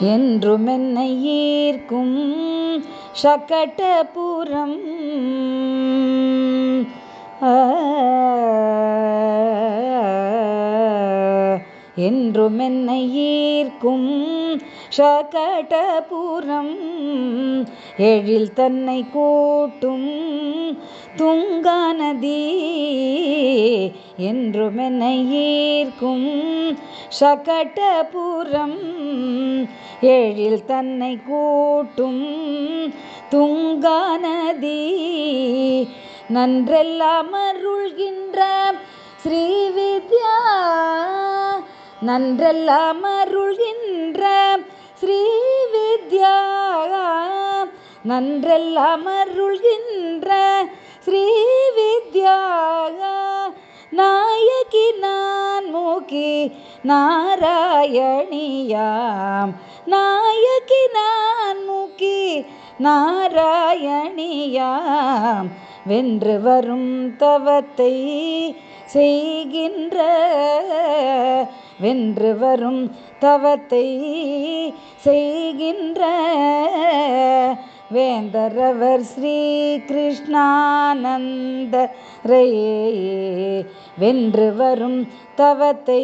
என்றுமென்னை ஈர்க்கும் சகடபுரம் என்றுமென்னை ஈர்க்கும் சகடபுரம் எழில் தன்னை கூட்டும் துங்கா நதி என்றுமென்னை ஈர்க்கும் சகடபுரம் எழில் தன்னை கூட்டும் துங்கா நதி நன்றெல்லாம் அருள்கின்ற ஸ்ரீவித்யா நன்றெல்லாம் அருள்கின்ற ஸ்ரீவித்யா நன்றெல்லாம் அருள்கின்ற ஸ்ரீவித்யா நாயகி நான் மூக்கி நாராயணியாம் நாயகி நான் மூக்கி நாராயணியாம் வென்று வரும் தவத்தை செய்கின்ற வென்று வரும் தவத்தை செய்கின்ற வேந்தரவர் ஸ்ரீ கிருஷ்ணானந்தரை வென்று வரும் தவத்தை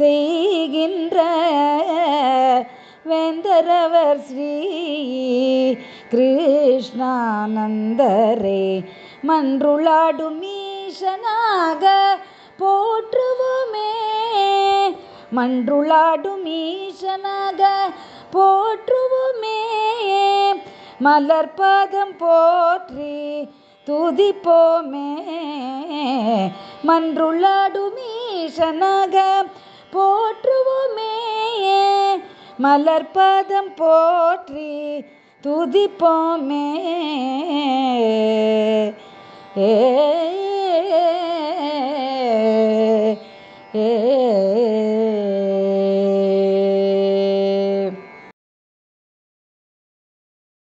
செய்கின்ற வேந்தரவர் ஸ்ரீ கிருஷ்ணானந்தரே மன்றுளாடும் ஈசனாக போற்றுவோமே மன்றுளாடும் ஈசனாக போற்றுவோமே மலர்பாதம் போற்றி துதிப்போமே மன்றுளாடும் ஈசனாக போற்றுவோமே மலர்பாதம் போற்றி துதிப்போமே